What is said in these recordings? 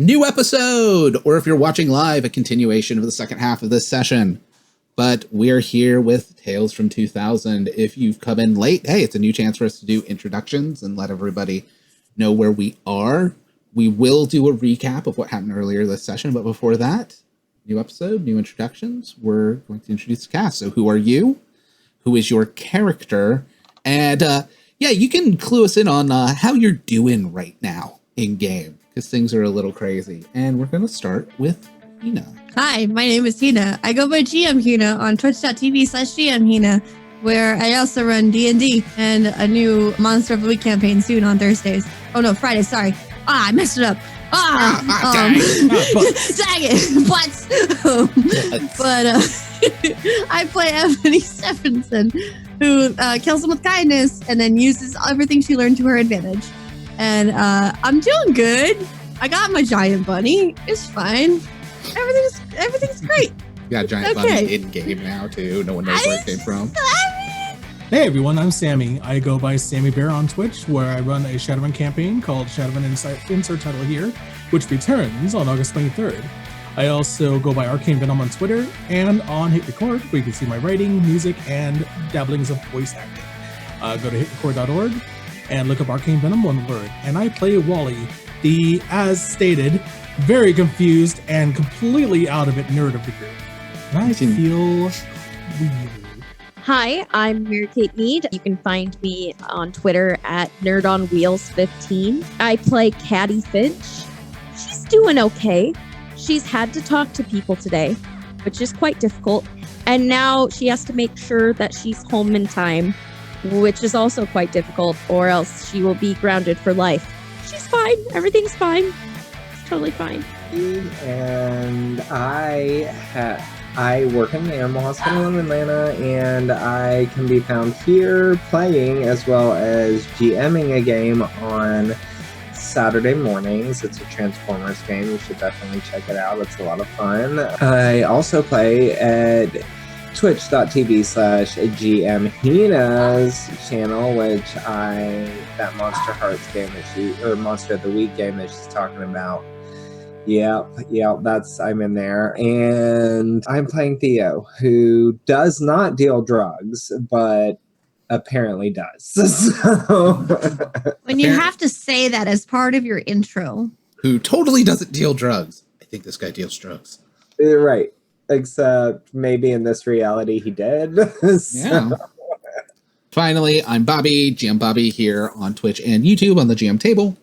new episode, or if you're watching live, a continuation of the second half of this session. But we're here with Tales from 2000. If you've come in late, hey, it's a new chance for us to do introductions and let everybody know where we are. We will do a recap of what happened earlier this session, but before that, new episode, new introductions. We're going to introduce the cast. So who are you? Who is your character? And you can clue us in on how you're doing right now in game, because things are a little crazy. And we're going to start with Hina. Hi, my name is Hina. I go by GM Hina on twitch.tv/GM Hina, where I also run D&D and a new Monster of the Week campaign soon on Thursdays. Oh no, Fridays, sorry. I messed it up. Dang it. But I play Ebony Stephenson, who kills them with kindness and then uses everything she learned to her advantage. And I'm doing good. I got my giant bunny. It's fine. Everything's great. You got a giant bunny in game now too. No one knows where it came from. Hey everyone, I'm Sammy. I go by Sammy Bear on Twitch, where I run a Shadowrun campaign called Shadowrun Insert Title Here, which returns on August 23rd. I also go by Arcane Venom on Twitter and on Hit Record, where you can see my writing, music, and dabblings of voice acting. Go to hitrecord.org and look up Arcane Venom, one word. And I play Wally, the, as stated, very confused and completely out of it nerd of the group. And I feel weird. Hi, I'm Mary Kate Mead. You can find me on Twitter at NerdOnWheels15. I play Caddy Finch. She's doing okay. She's had to talk to people today, which is quite difficult. And now she has to make sure that she's home in time, which is also quite difficult, or else she will be grounded for life. She's fine. Everything's fine. It's totally fine. And I work in the Animal Hospital in Atlanta, and I can be found here playing as well as GMing a game on Saturday mornings. It's a Transformers game. You should definitely check it out. It's a lot of fun. I also play at twitch.tv/GM Hina's channel, which that Monster Hearts game or Monster of the Week game that she's talking about. Yep, I'm in there. And I'm playing Theo, who does not deal drugs, but apparently does. So when you have to say that as part of your intro. Who totally doesn't deal drugs. I think this guy deals drugs. Right. Except maybe in this reality he did. Yeah. Finally, I'm Bobby, GM Bobby here on Twitch and YouTube on the GM table.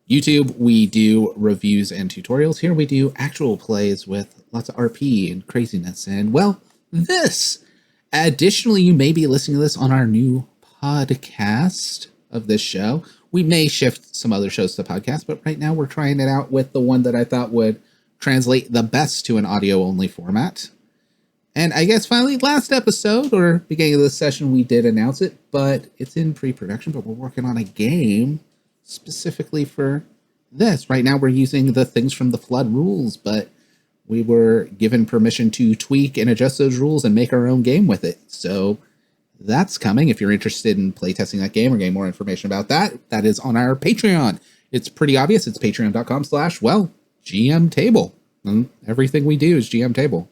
YouTube, we do reviews and tutorials. Here we do actual plays with lots of RP and craziness. And, well, this. Additionally, you may be listening to this on our new podcast of this show. We may shift some other shows to podcast, but right now we're trying it out with the one that I thought would translate the best to an audio-only format. And I guess finally, last episode, or beginning of this session, we did announce it, but it's in pre-production, but we're working on a game specifically for this. Right now we're using the Things from the Flood rules, but we were given permission to tweak and adjust those rules and make our own game with it. So that's coming. If you're interested in playtesting that game or getting more information about that, that is on our Patreon. It's pretty obvious. It's patreon.com/GM Table. And everything we do is GM Table.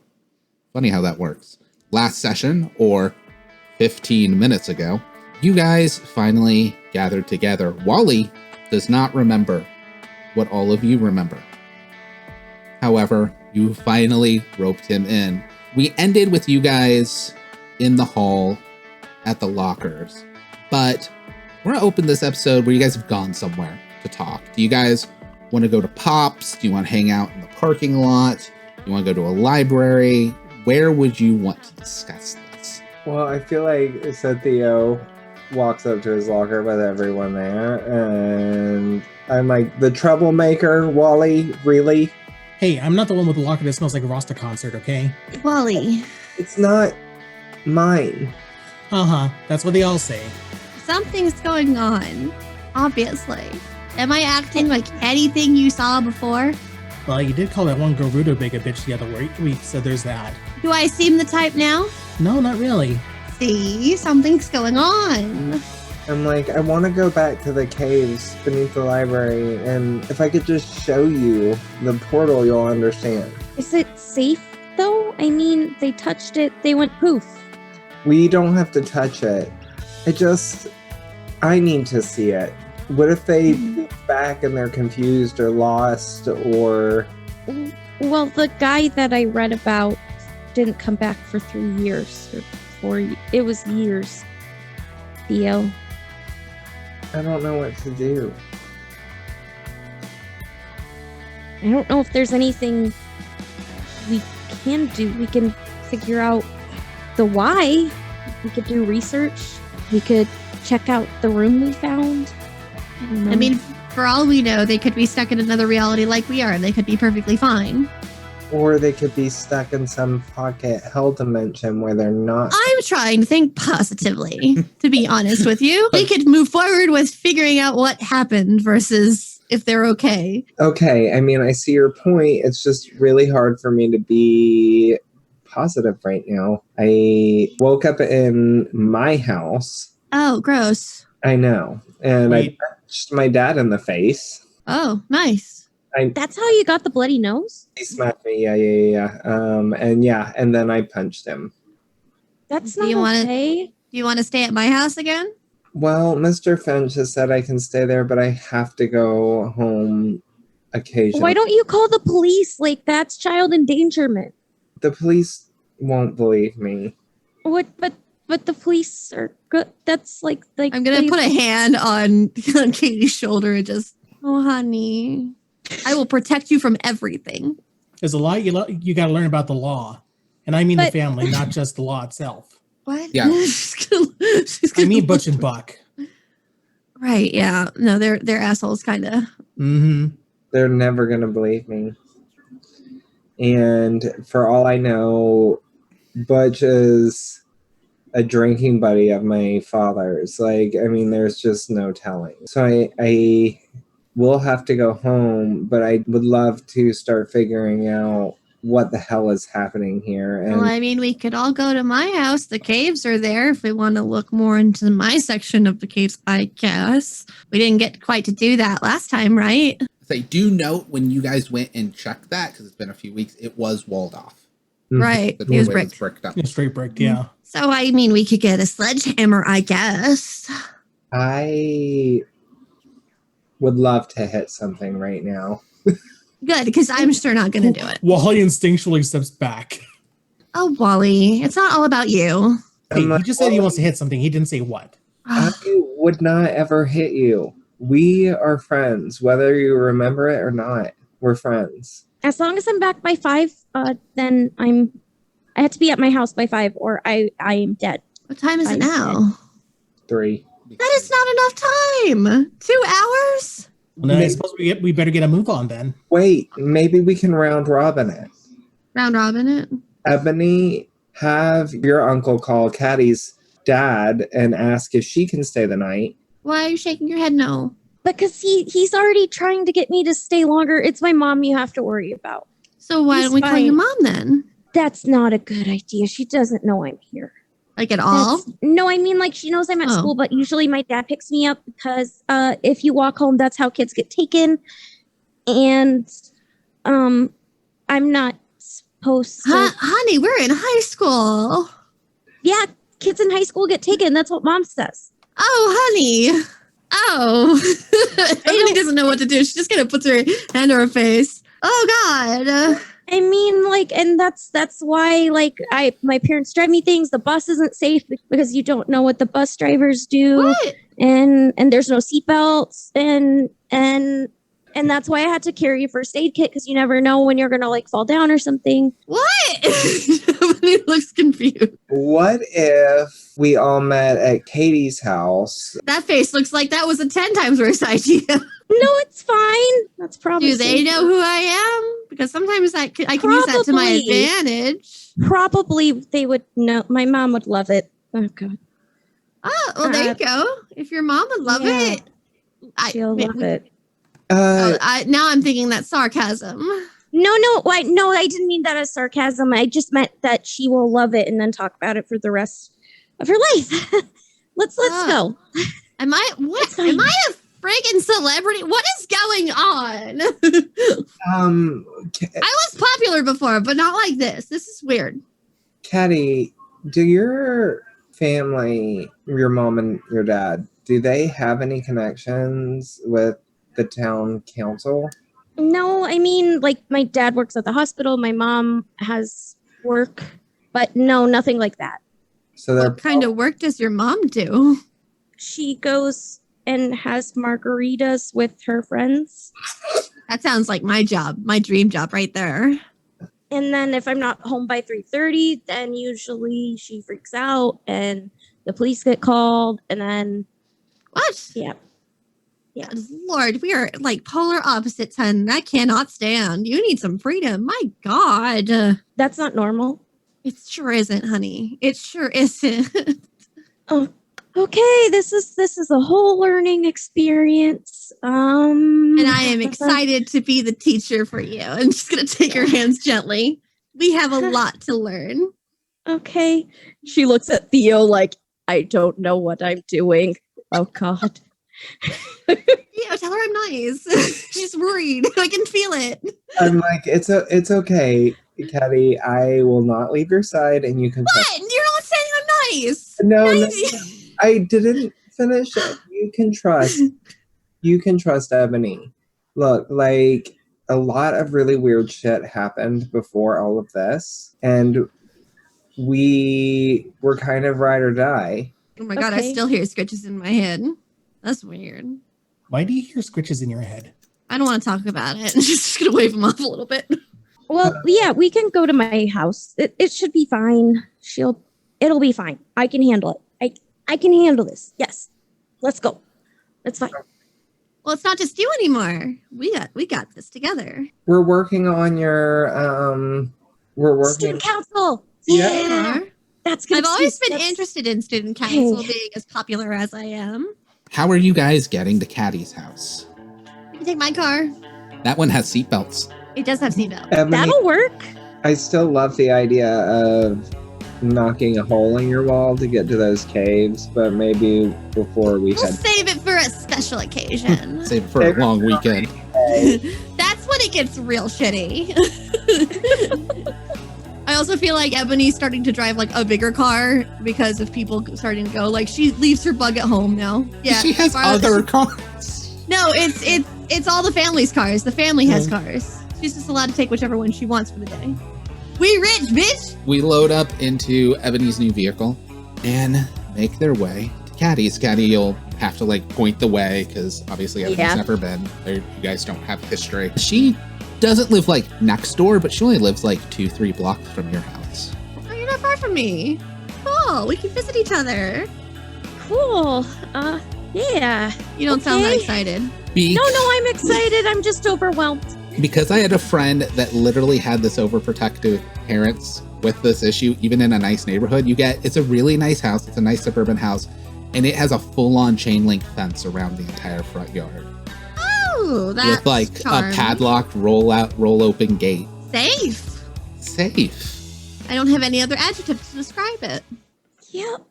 Funny how that works. Last session, or 15 minutes ago, you guys finally gathered together. Wally does not remember what all of you remember. However, you finally roped him in. We ended with you guys in the hall at the lockers, but we're gonna open this episode where you guys have gone somewhere to talk. Do you guys want to go to Pops? Do you want to hang out in the parking lot? Do you want to go to a library? Where would you want to discuss this? Well, I feel like Theo walks up to his locker with everyone there, and I'm like, the troublemaker, Wally, really? Hey, I'm not the one with the locker that smells like a Rasta concert, okay? Wally. It's not mine. That's what they all say. Something's going on, obviously. Am I acting like anything you saw before? Well, you did call that one girl Rutabaga a bitch the other week, so there's that. Do I seem the type now? No, not really. See, something's going on. I'm like, I want to go back to the caves beneath the library, and if I could just show you the portal, you'll understand. Is it safe though? I mean, they touched it, they went poof. We don't have to touch it. I need to see it. What if they move back and they're confused or lost or... Well, the guy that I read about didn't come back for 3 years or 4 years. It was years. Theo. I don't know what to do. I don't know if there's anything we can do. We can figure out the why. We could do research. We could check out the room we found. I don't know. I mean, for all we know, they could be stuck in another reality like we are. They could be perfectly fine. Or they could be stuck in some pocket hell dimension where they're not. I'm trying to think positively, to be honest with you. We could move forward with figuring out what happened versus if they're okay. Okay, I mean, I see your point. It's just really hard for me to be positive right now. I woke up in my house. Oh, gross. I know. And Wait. I punched my dad in the face. Oh, nice. That's how you got the bloody nose? He smacked me. Yeah. And then I punched him. That's Do not you wanna- okay. Do you want to stay at my house again? Well, Mr. Finch has said I can stay there, but I have to go home occasionally. Why don't you call the police? Like, that's child endangerment. The police won't believe me. What? But the police are good. That's like I'm going to put a hand on Katie's shoulder and just, oh, honey, I will protect you from everything. There's a lot you got to learn about the law. And I mean the But- family, not just the law itself. What? Yeah. she's I gonna mean Butch and Buck. Right, yeah. No, they're assholes, kind of. Mm-hmm. They're never going to believe me. And for all I know, Butch is a drinking buddy of my father's. Like, I mean, there's just no telling. So I will have to go home, but I would love to start figuring out what the hell is happening here. And Well, I mean, we could all go to my house. The caves are there if we want to look more into my section of the caves, I guess. We didn't get quite to do that last time, right? Say, do note when you guys went and checked that, because it's been a few weeks, it was walled off. Right. The It was doorway was bricked. bricked up. Yeah, straight brick, yeah. So, I mean, we could get a sledgehammer, I guess. I would love to hit something right now. Good, because I'm sure not going to do it. Wally instinctually steps back. Oh, Wally, it's not all about you. Hey, I'm he like, just said he wants to hit something. He didn't say what. I would not ever hit you. We are friends, whether you remember it or not. We're friends. As long as I'm back by 5, then I have to be at my house by 5, or I am dead. What time is it now? 3. That is not enough time. 2 hours? Well, then I suppose we better get a move on then. Wait, maybe we can round robin it. Round robin it? Ebony, have your uncle call Caddy's dad and ask if she can stay the night. Why are you shaking your head no? Because he's already trying to get me to stay longer. It's my mom you have to worry about. So why He's don't we call fine. your mom then? That's not a good idea. She doesn't know I'm here. Like at all? No, I mean, like, she knows I'm at Oh. school, but usually my dad picks me up because if you walk home, that's how kids get taken. And I'm not supposed to. Honey, we're in high school. Yeah, kids in high school get taken. That's what mom says. Oh, honey. Oh. Ebony doesn't know what to do. She just kind of puts her hand to her face. Oh, God. I mean, like, and that's why, like, my parents drive me things. The bus isn't safe because you don't know what the bus drivers do, What? and there's no seatbelts, and that's why I had to carry a first aid kit because you never know when you're gonna like fall down or something. What? Ebony looks confused. What if we all met at Katie's house? That face looks like that was a 10 times worse idea. No, it's fine. That's probably Do they know who I am? Because sometimes I can use that to my Probably. advantage. Probably they would know. My mom would love it. Oh God, Oh, well, there you go. If your mom would love yeah. it. she'll love it. Now I'm thinking that's sarcasm. No, I didn't mean that as sarcasm. I just meant that she will love it and then talk about it for the rest of her life. Let's Ah. go. Am I what? It's fine. Am I a friggin' celebrity? What is going on? I was popular before, but not like this. This is weird. Caddy, do your family, your mom and your dad, do they have any connections with the town council? No, I mean, like my dad works at the hospital. My mom has work, but no, nothing like that. So they're What kind of work does your mom do? She goes and has margaritas with her friends. That sounds like my job, my dream job right there. And then if I'm not home by 3:30, then usually she freaks out and the police get called. And then, What? yeah. Lord, we are like polar opposites, hun. I cannot stand. You need some freedom. My God. That's not normal. It sure isn't, honey. It sure isn't. Oh, okay. This is a whole learning experience. And I am excited to be the teacher for you. I'm just going to take your hands gently. We have a lot to learn. Okay. She looks at Theo like, I don't know what I'm doing. Oh, God. Yeah, tell her I'm nice. She's worried. I can feel it. I'm like, it's okay, Caddy. I will not leave your side, and you can. What? You're not saying I'm nice. No, I didn't finish it. You can trust. You can trust Ebony. Look, like a lot of really weird shit happened before all of this, and we were kind of ride or die. Oh my God, I Okay. still hear scratches in my head. That's weird. Why do you hear scritches in your head? I don't want to talk about it. I'm just going to wave him off a little bit. Well, yeah, we can go to my house. It should be fine. It'll be fine. I can handle it. I can handle this. Yes. Let's go. It's fine. Well, it's not just you anymore. We got this together. We're working on your Student council. Yeah. Yeah. That's good. I've always been interested in student council being as popular as I am. How are you guys getting to Caddy's house? You can take my car. That one has seatbelts. It does have seatbelts. Ebony, That'll work. I still love the idea of knocking a hole in your wall to get to those caves, but maybe before we We'll head. save it for a special occasion. Save it for a long weekend. That's when it gets real shitty. I also feel like Ebony's starting to drive like a bigger car because of people starting to go. Like she leaves her bug at home now. Yeah, She has Violet- other cars. No, it's all the family's cars. The family has cars. She's just allowed to take whichever one she wants for the day. We rich, bitch. We load up into Ebony's new vehicle and make their way to Caddy's. Caddy, you'll have to like point the way because obviously Ebony's never been there. You guys don't have history. She doesn't live like next door, but she only lives like 2-3 blocks from your house. Oh, you're not far from me. Cool. We can visit each other. Cool. Yeah. You don't sound that Okay. excited. No, I'm excited. I'm just overwhelmed. Because I had a friend that literally had this overprotective parents with this issue, even in a nice neighborhood. It's a really nice house. It's a nice suburban house. And it has a full-on chain link fence around the entire front yard. Oh, that's With like charming. a padlocked roll open gate. Safe. Safe. I don't have any other adjectives to describe it. Yep.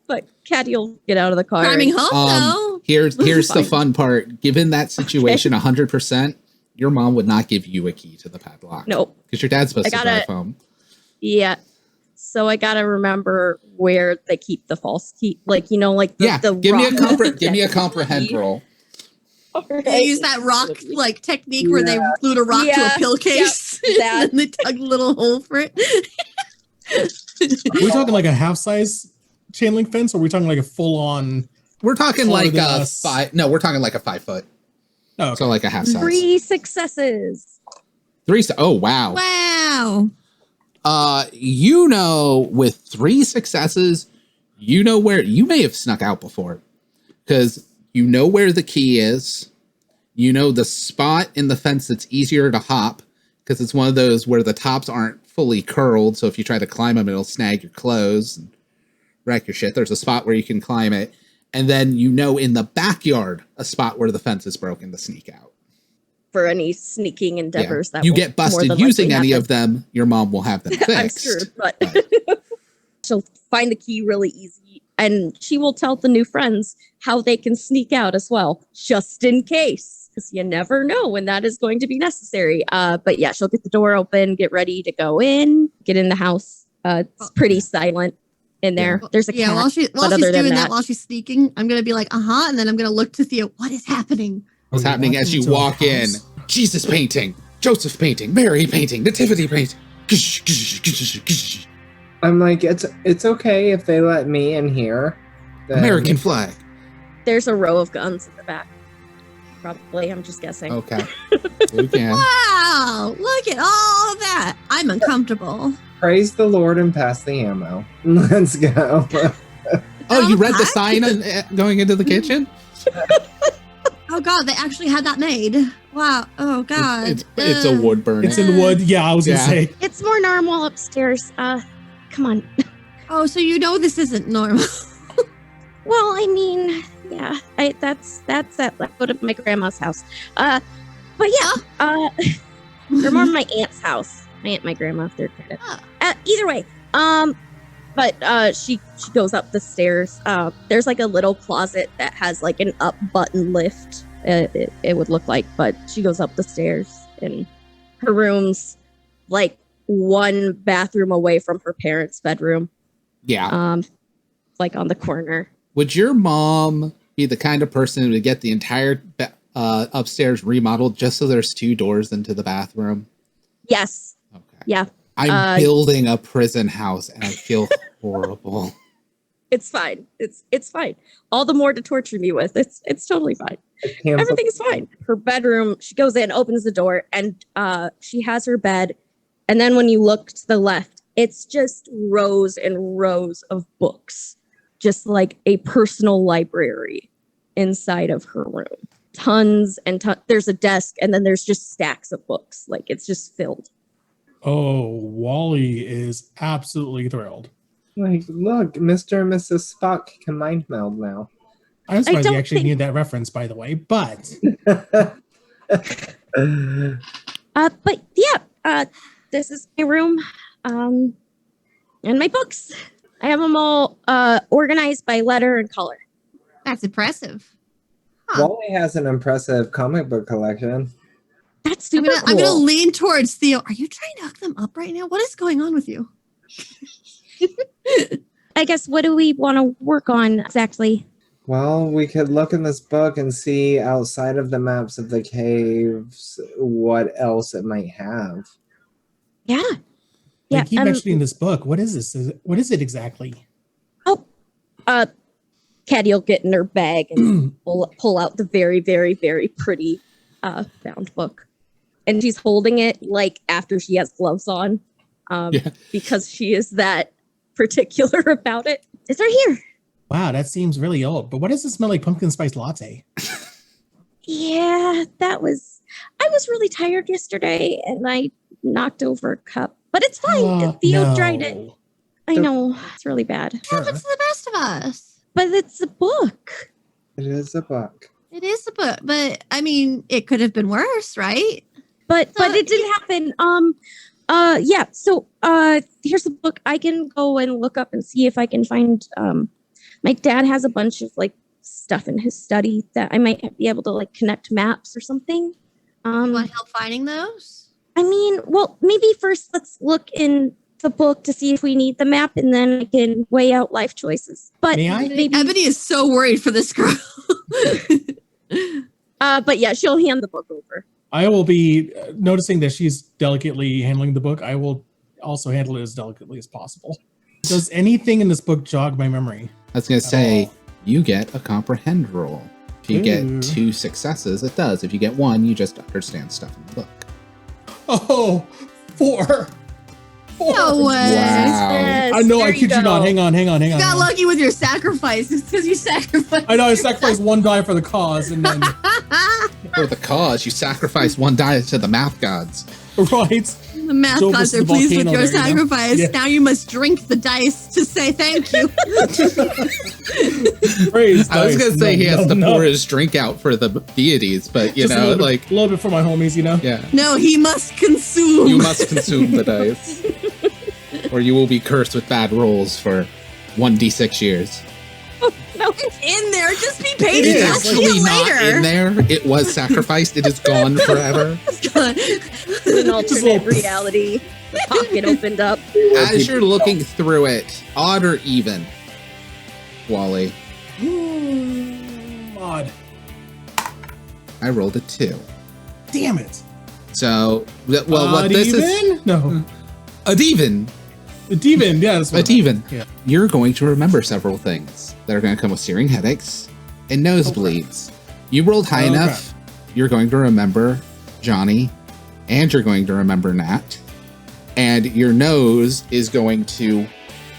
But Caddy will get out of the car. Charming home, though. Here's the Fine. fun part. Given that situation 100%, your mom would not give you a key to the padlock. Nope. Because your dad's supposed to I drive gotta- home. Yeah. So I gotta remember where they keep the false key. Like, like the, Yeah, the give me a rock- comprehend roll. They use that rock like technique where they glued a rock to a Yeah, pill case that. and then they dug a little hole for it. Are we talking like a half size chain link fence, or are we talking like a full on? We're talking Taller like than a us. 5. No, we're talking like a 5 foot. Oh, okay. So like a half size. 3 successes. 3. Oh wow. Wow. With 3 successes, where you may have snuck out before, because you know where the key is. You know the spot in the fence that's easier to hop, because it's one of those where the tops aren't fully curled. So if you try to climb them, it'll snag your clothes and wreck your shit. There's a spot where you can climb it. And then in the backyard, a spot where the fence is broken to sneak out. For any sneaking endeavors that you will get more busted than using likely any of happen. them, your mom will have them fixed. I'm sure, but she'll find the key really easy. And she will tell the new friends how they can sneak out as well, just in case, because you never know when that is going to be necessary. But yeah, she'll get the door open, get ready to go in, get in the house. It's pretty silent in there. Yeah. There's a cat. While she's but other doing than that, while she's sneaking, I'm gonna be like, and then I'm gonna look to Theo. What is happening? What's happening as you walk in? Jesus painting, Joseph painting, Mary painting, Nativity painting. I'm like, it's okay if they let me in here. Then- American flag. There's a row of guns in the back. Probably, I'm just guessing. Okay. You can. Wow! Look at all that. I'm uncomfortable. Praise the Lord and pass the ammo. Let's go. Oh, you read the sign going into the kitchen? Oh God, they actually had that made. Wow. Oh God. It's a wood burning. It's in wood. Yeah, I was gonna say. It's more normal upstairs. Come on. Oh, so you know this isn't normal. Well, I mean, yeah, that's it. I go to my grandma's house. But yeah, they're more my aunt's house. My aunt, my grandma, they're kind of. Either way, but she goes up the stairs. There's like a little closet that has like an up button lift. It would look like, but she goes up the stairs, and her room's like one bathroom away from her parents' bedroom. Yeah. Like on the corner. Would your mom be the kind of person who would get the entire upstairs remodeled just so there's 2 doors into the bathroom? Yes. Okay. Yeah. I'm building a prison house and I feel horrible. It's fine. It's fine. All the more to torture me with. It's totally fine. Everything's fine. Her bedroom, she goes in, opens the door, and she has her bed. And then when you look to the left, it's just rows and rows of books. Just like a personal library inside of her room. Tons and tons. There's a desk, and then there's just stacks of books. Like, it's just filled. Oh, Wally is absolutely thrilled. Like, look, Mr. and Mrs. Spock can mind meld now. I'm surprised you don't actually think- knew that reference, by the way, but... But yeah, this is my room, and my books. I have them all organized by letter and color. That's impressive. Huh. Wally has an impressive comic book collection. That's super cool. I'm gonna lean towards Theo. Are you trying to hook them up right now? What is going on with you? I guess, what do we want to work on exactly? Well, we could look in this book and see outside of the maps of the caves what else it might have. Yeah. They keep mentioning this book. What is this? What is it exactly? Oh, Caddy will get in her bag and pull out the very, very, very pretty bound book. And she's holding it like after she has gloves on because she is that particular about it. It's right here. Wow, that seems really old. But what does it smell like? Pumpkin spice latte. Yeah, I was really tired yesterday and I knocked over a cup. But it's fine. Theo dried it. I know. It's really bad. It happens to the best of us. But it's a book. It is a book. It is a book, but I mean, it could have been worse, right? But it didn't happen. Yeah. So here's the book. I can go and look up and see if I can find. My dad has a bunch of like stuff in his study that I might be able to like connect maps or something. You want help finding those? I mean, well, maybe first let's look in the book to see if we need the map, and then I can weigh out life choices. But May I? maybe, Ebony is so worried for this girl. but yeah, she'll hand the book over. I will be noticing that she's delicately handling the book. I will also handle it as delicately as possible. Does anything in this book jog my memory? I was going to say, all? you get a comprehend roll. If you get 2 successes, it does. If you get 1, you just understand stuff in the book. Oh, 4. No way. Wow. I know, There I kid you not. Hang on. You got lucky with your sacrifice. It's because you sacrificed. I know, I sacrificed 1 die for the cause, and then, For the cause, you sacrifice 1 die to the math gods. right? The math Joe gods versus are the pleased with volcano your there, you know? sacrifice. Yeah. Now you must drink the dice to say thank you. Praise I was dice. going to say No, he has no, to no. pour his drink out for the deities, but you Just know, a little like, bit, a little bit for my homies, you know? yeah, No, he must consume. you must consume the dice. Or you will be cursed with bad rolls for 1d6 years. No. It's in there. Just be It patient. is I'll see actually it not later. in there. It was sacrificed. It is gone forever. An alternate reality. The pocket opened up. As you're looking through it, odd or even, Wally? Odd. I rolled a 2. Damn it. So, well, what this is... even? No. Odd even. Even, yeah. That's what Odd even. Yeah. You're going to remember several things that are going to come with searing headaches and nosebleeds. You rolled high enough, you're going to remember Johnny, and you're going to remember Nat, and your nose is going to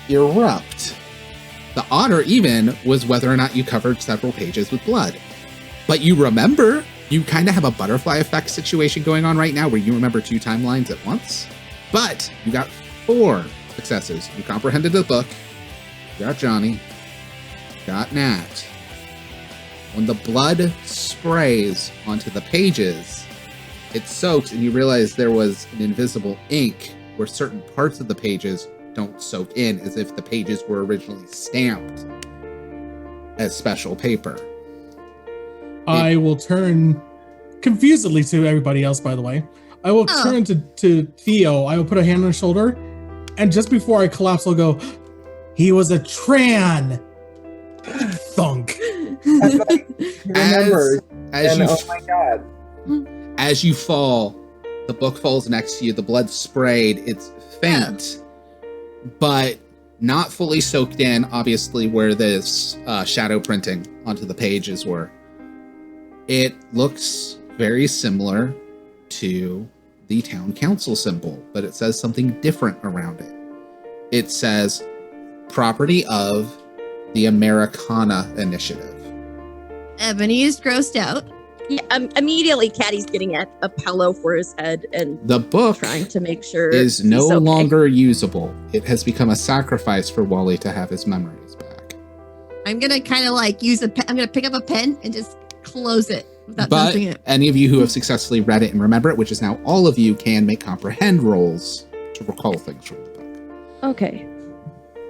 erupt. The odd or even was whether or not you covered several pages with blood. But you remember, you kind of have a butterfly effect situation going on right now where you remember 2 timelines at once. But you got 4 successes. You comprehended the book, you got Johnny, you got Nat. When the blood sprays onto the pages, it soaks and you realize there was an invisible ink where certain parts of the pages don't soak in, as if the pages were originally stamped as special paper. I will turn confusedly to everybody else, by the way. I will turn to Theo. I will put a hand on his shoulder, and just before I collapse, I'll go, he was a Tran. Thunk. Remember, oh my god. As you fall, the book falls next to you, the blood sprayed, it's faint, but not fully soaked in, obviously, where this shadow printing onto the pages were. It looks very similar to the town council symbol, but it says something different around it. It says, property of the Americana Initiative. Ebony is grossed out. Yeah, immediately Caddy's getting a pillow for his head and The book trying to make sure is no he's okay. longer usable. It has become a sacrifice for Wally to have his memories back. I'm gonna kind of like use I'm gonna pick up a pen and just close it without But touching it. any of you who have successfully read it and remember it, which is now all of you, can make comprehend rolls to recall things from the book. Okay.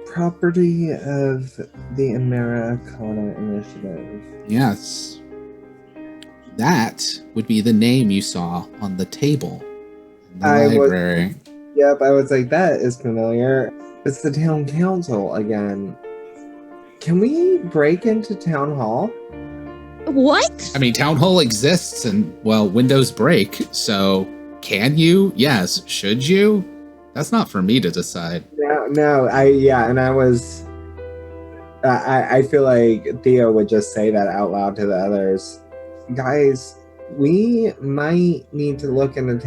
Property of the Americana Initiative. Yes. That would be the name you saw on the table in the library. Yep, I was like, that is familiar. It's the town council again. Can we break into town hall? What? I mean, Town Hall exists and, well, windows break, so can you? Yes. Should you? That's not for me to decide. No, I feel like Theo would just say that out loud to the others. Guys, we might need to look into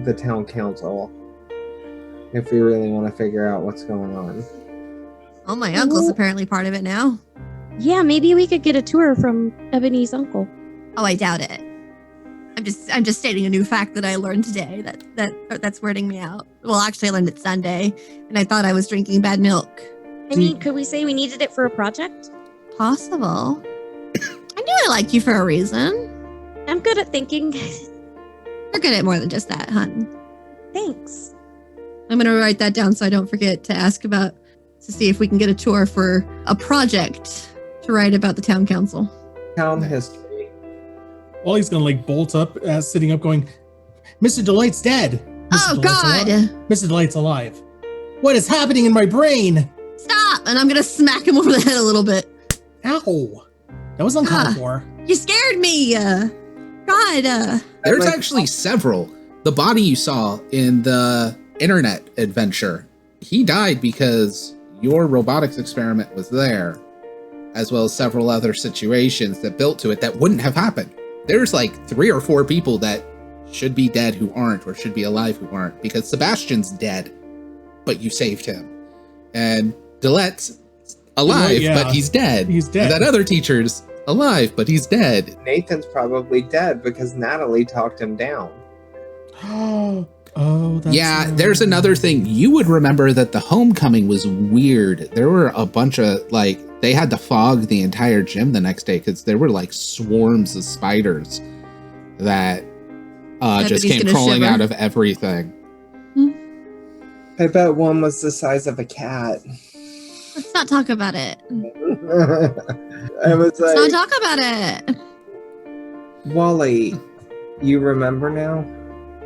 the town council, if we really want to figure out what's going on. Oh, my uncle's apparently part of it now. Yeah, maybe we could get a tour from Ebony's uncle. Oh, I doubt it. I'm just stating a new fact that I learned today that's weirding me out. Well, actually, I learned it Sunday, and I thought I was drinking bad milk. I mean, could we say we needed it for a project? Possible. I knew I liked you for a reason. I'm good at thinking. You're good at more than just that, hun. Thanks. I'm going to write that down so I don't forget to ask to see if we can get a tour for a project to write about the town council. Town history. Wally's gonna like bolt up, sitting up, going, "Mr. Delight's dead. Oh, God. Mr. Delight's alive. What is happening in my brain? Stop! And I'm going to smack him over the head a little bit. Ow! That was uncalled for." You scared me. God. There's actually several. The body you saw in the internet adventure, he died because your robotics experiment was there, as well as several other situations that built to it that wouldn't have happened. There's like 3 or 4 people that should be dead who aren't, or should be alive who aren't, because Sebastian's dead, but you saved him. And Dilette's alive, but he's dead. He's dead. And that other teacher's alive, but he's dead. Nathan's probably dead because Natalie talked him down. Oh, that's Yeah, right. there's another thing. You would remember that the homecoming was weird. There were a bunch of, they had to fog the entire gym the next day because there were swarms of spiders that just came crawling out of everything. I bet one was the size of a cat. Let's not talk about it. I was Let's not like, talk about it. Wally, you remember now?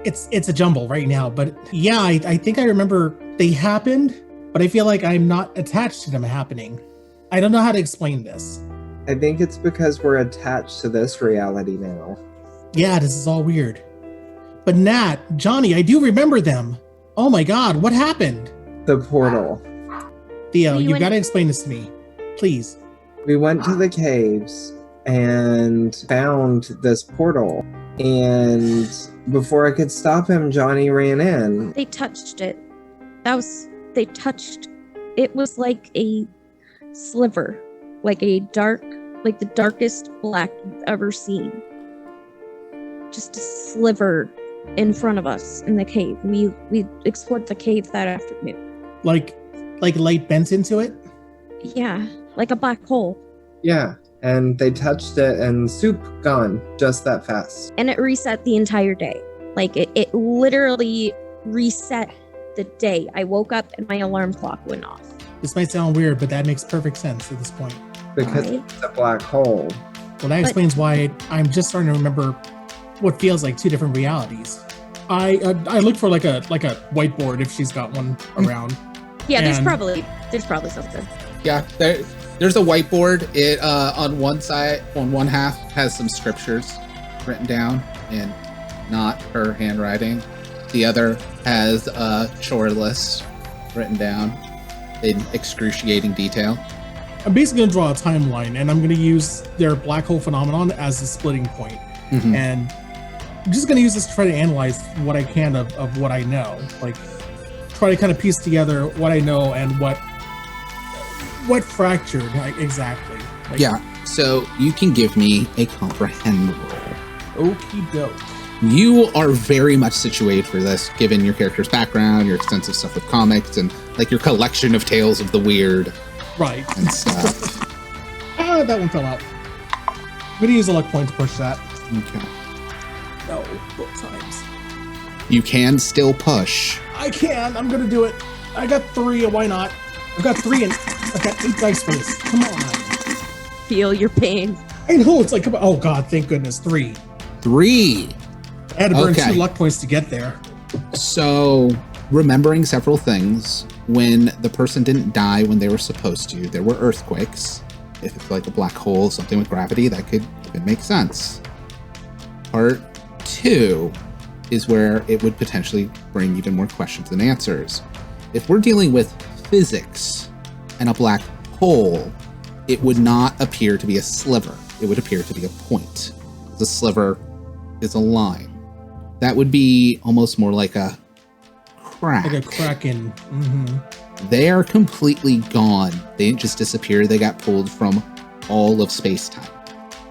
It's a jumble right now, but yeah, I think I remember they happened, but I feel like I'm not attached to them happening. I don't know how to explain this. I think it's because we're attached to this reality now. Yeah, this is all weird. But Nat, Johnny, I do remember them. Oh my god, what happened? The portal. Theo, We you've went- got to explain this to me. Please. We went to the caves and found this portal. And before I could stop him, Johnny ran in. They touched it. It was like a sliver, like the darkest black you've ever seen. Just a sliver in front of us in the cave. We explored the cave that afternoon. Like light bent into it? Yeah, like a black hole. Yeah. And they touched it and soup gone just that fast. And it reset the entire day. Like it literally reset the day. I woke up and my alarm clock went off. This might sound weird, but that makes perfect sense at this point. Because Right. it's a black hole. Well, that explains why I'm just starting to remember what feels like two different realities. I looked for like a whiteboard if she's got one around. Yeah, there's And- probably something. Yeah, there's a whiteboard. It on one side, on one half, has some scriptures written down in not her handwriting. The other has a chore list written down in excruciating detail. I'm basically going to draw a timeline, and I'm going to use their black hole phenomenon as the splitting point. Mhm. And I'm just going to use this to try to analyze what I can of what I know. Like, try to kind of piece together what I know and what fractured exactly. Like, Yeah, so you can give me a comprehend roll. Okie doke. You are very much situated for this, given your character's background, your extensive stuff with comics, and like your collection of tales of the weird Right. and stuff. That one fell out. I'm going to use a luck point to push that. Okay. No, both times. You can still push. I can. I'm going to do it. I got 3. Why not? I've got 3 and I've got 8 dice for this. Come on. Feel your pain. I know. It's like, oh God, thank goodness. 3. 3. I had to burn Okay. 2 luck points to get there. So, remembering several things, when the person didn't die when they were supposed to, there were earthquakes. If it's like a black hole, something with gravity, that could make sense. Part 2 is where it would potentially bring even more questions than answers. If we're dealing with physics and a black hole, it would not appear to be a sliver. It would appear to be a point. The sliver is a line. That would be almost more like a crack. Like a kraken. Mm-hmm. They are completely gone. They didn't just disappear. They got pulled from all of space-time,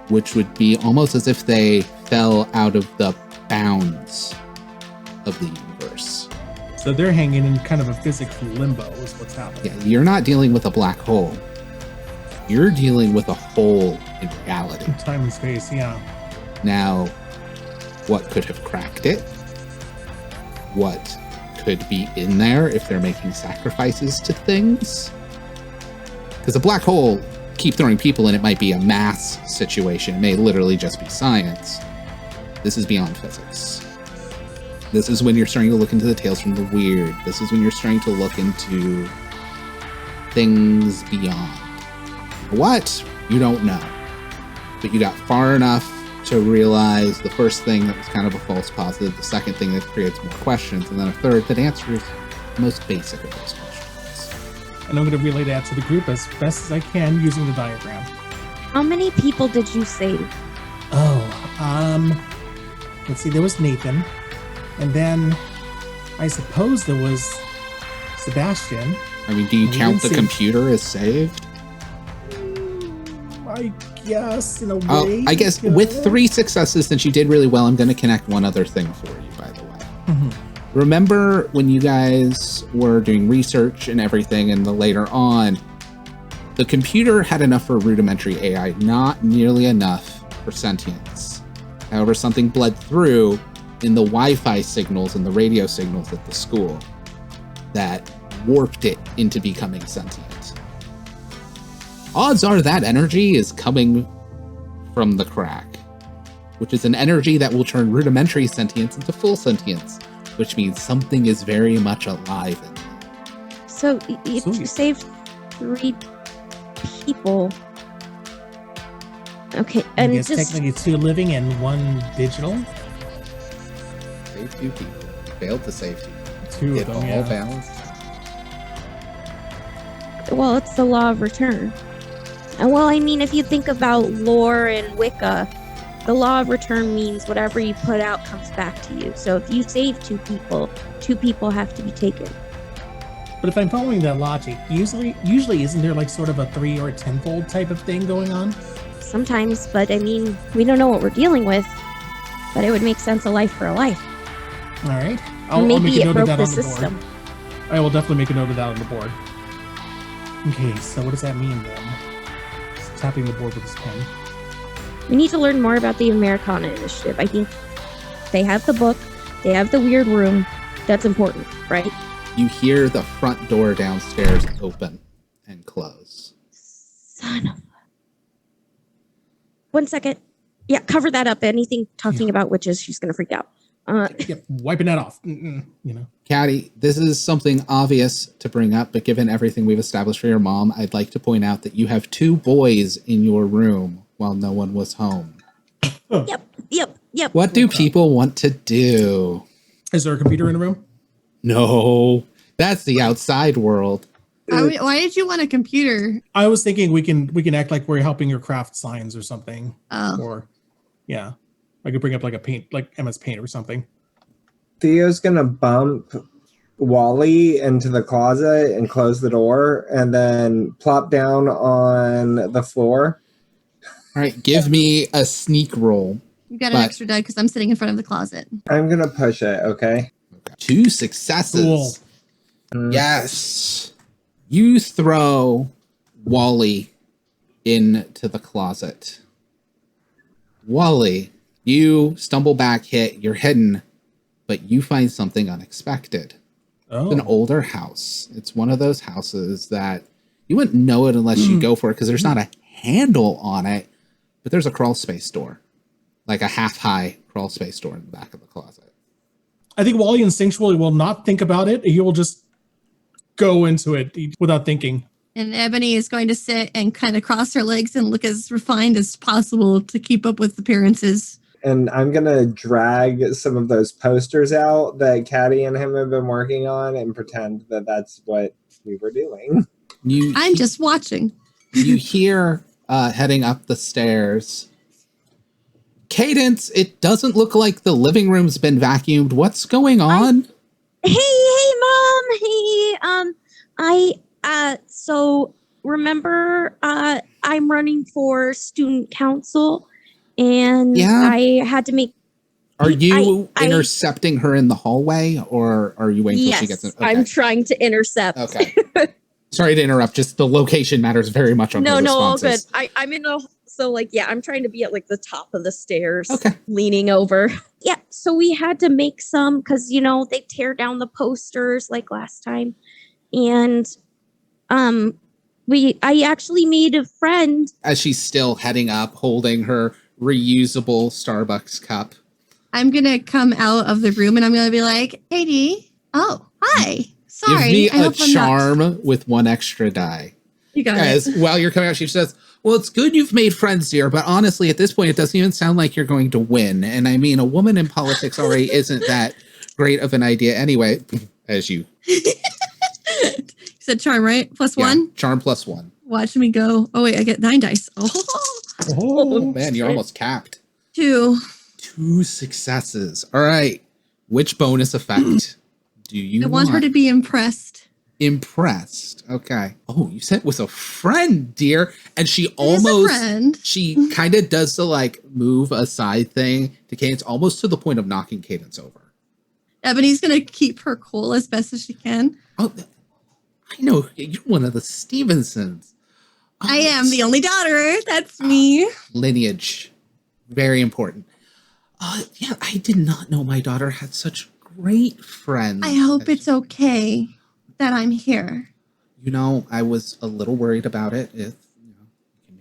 which would be almost as if they fell out of the bounds of the universe. So they're hanging in kind of a physics limbo is what's happening. Yeah, you're not dealing with a black hole. You're dealing with a hole in reality. Time and space, yeah. Now, what could have cracked it? What could be in there if they're making sacrifices to things? Because a black hole, keep throwing people in, it might be a mass situation. It may literally just be science. This is beyond physics. This is when you're starting to look into the tales from the weird. This is when you're starting to look into things beyond. What? You don't know. But you got far enough to realize the first thing that was kind of a false positive, the second thing that creates more questions, and then a third that answers the most basic of those questions. And I'm going to relay that to the group as best as I can using the diagram. How many people did you save? Let's see, there was Nathan. And then I suppose there was Sebastian. I mean, do you We count the didn't see- computer as saved? I guess, in a way. Oh, I guess with 3 successes, since you did really well, I'm going to connect one other thing for you, by the way. Mhm. Remember when you guys were doing research and everything, and later on, the computer had enough for rudimentary AI, not nearly enough for sentience. However, something bled through in the Wi-Fi signals and the radio signals at the school that warped it into becoming sentient. Odds are that energy is coming from the crack, which is an energy that will turn rudimentary sentience into full sentience, which means something is very much alive in there. So you Sweet. saved 3 people. Okay, and it's just technically 2 living and 1 digital. Save 2 people. Failed to save 2. 2 It of all them, yeah. balanced. well, it's the law of return. And well, I mean, if you think about lore and Wicca, the law of return means whatever you put out comes back to you. So if you save 2 people, 2 people have to be taken. But if I'm following that logic, usually isn't there like sort of a 3 or a 10-fold type of thing going on? Sometimes, but I mean, we don't know what we're dealing with. But it would make sense a life for a life. All right. Or I'll maybe make a it note broke of that the on the system. board. I will definitely make a note of that on the board. Okay, so what does that mean then? Just tapping the board with his pen. We need to learn more about the Americana Initiative. I think they have the book, they have the weird room. That's important, right? You hear the front door downstairs open and close. Son of... 1 second. Yeah, cover that up. Anything talking about witches, she's going to freak out. Yep, wiping that off. Caddy, this is something obvious to bring up, but given everything we've established for your mom, I'd like to point out that you have 2 boys in your room while no one was home. Yep. What do people want to do? Is there a computer in the room? No, that's the outside world. Why did you want a computer? I was thinking we can act like we're helping her craft signs or something. Oh. Or, yeah, I could bring up like a paint, like MS Paint or something. Theo's gonna bump Wally into the closet and close the door, and then plop down on the floor. All right, give me a sneak roll. You got an extra die because I'm sitting in front of the closet. I'm gonna push it, okay? 2 successes. Cool. Yes. You throw Wally into the closet. Wally, you stumble back, hit, you're hidden, but you find something unexpected. Oh. It's an older house. It's one of those houses that you wouldn't know it unless you go for it because there's not a handle on it, but there's a crawl space door, like a half-high crawl space door in the back of the closet. I think Wally instinctually will not think about it. He will just go into it without thinking. And Ebony is going to sit and kind of cross her legs and look as refined as possible to keep up with appearances. And I'm gonna drag some of those posters out that Caddy and him have been working on and pretend that that's what we were doing. I'm just watching. You hear heading up the stairs, Cadence, it doesn't look like the living room's been vacuumed. What's going on? Hey, Mom. Hey, so remember, I'm running for student council, and Yeah. I had to make... Are you intercepting her in the hallway, or are you waiting until she gets in? Yes, I'm trying to intercept. Okay. Sorry to interrupt. Just the location matters very much on her all good. responses. I'm in a... So, like, yeah, I'm trying to be at, like, the top of the stairs, Okay. leaning over. Yeah, so we had to make some, because, you know, they tear down the posters, like, last time. And, I actually made a friend. As she's still heading up, holding her reusable Starbucks cup. I'm going to come out of the room and I'm going to be like, Katie, oh, hi. Sorry. Give me I a hope I'm not- charm with 1 extra die. You got As it. while you're coming out, she says, well, it's good you've made friends, dear, but honestly, at this point, it doesn't even sound like you're going to win. And I mean, a woman in politics already isn't that great of an idea anyway, as you... You said charm, right? Plus Yeah, 1? charm plus 1. Watch me go. Oh, wait, I get 9 dice. Oh, Oh, man, you're almost capped. 2. 2 successes. All right. Which bonus effect do you I want her to be impressed. Impressed. Okay. Oh, you said it was a friend, dear. And she It is a almost, friend. she kind of does the like move aside thing to Cadence, almost to the point of knocking Cadence over. Ebony's going to keep her cool as best as she can. Oh, I know. You're one of the Stevensons. Oh, I am the only daughter. That's me. lineage. Very important. Yeah, I did not know my daughter had such great friends. I hope it's okay that I'm here. You know, I was a little worried about it. If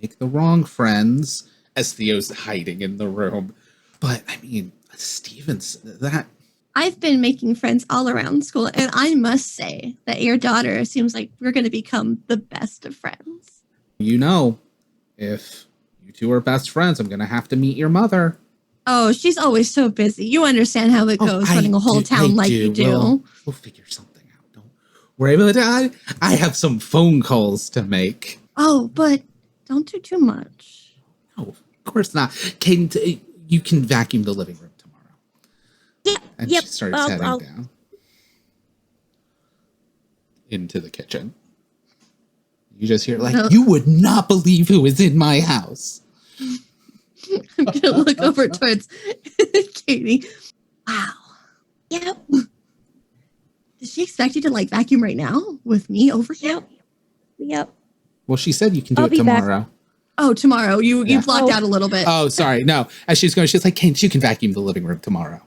make the wrong friends, as Theo's hiding in the room. But, I mean, Stevens, that... I've been making friends all around school, and I must say that your daughter seems like we're going to become the best of friends. You know, if you two are best friends, I'm going to have to meet your mother. Oh, she's always so busy. You understand how it goes running a whole town like you do. We'll figure something out. Don't worry about it. I have some phone calls to make. Oh, but don't do too much. No, of course not. Kaden, you can vacuum the living room tomorrow. Yeah, And yep. she starts heading down into the kitchen. You just hear, like, you would not believe who is in my house. I'm going to look over towards Katie. Wow. Yep. Does she expect you to, like, vacuum right now with me over here? Yep. Well, she said you can do I'll it be back. tomorrow. Oh, tomorrow. You blocked out a little bit. Oh, sorry. No. As she's going, she's like, Kate, you can vacuum the living room tomorrow.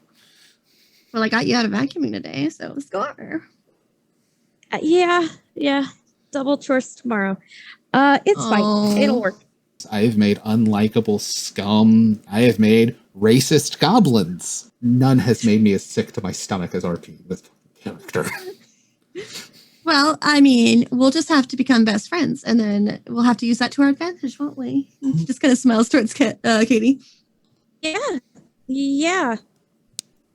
Well, I got you out of vacuuming today, so let's go over. Yeah. Double chores tomorrow. It's fine. It'll work. I have made unlikable scum. I have made racist goblins. None has made me as sick to my stomach as RP, this character. Well, I mean, we'll just have to become best friends, and then we'll have to use that to our advantage, won't we? Just kind of smiles towards Katie. Yeah.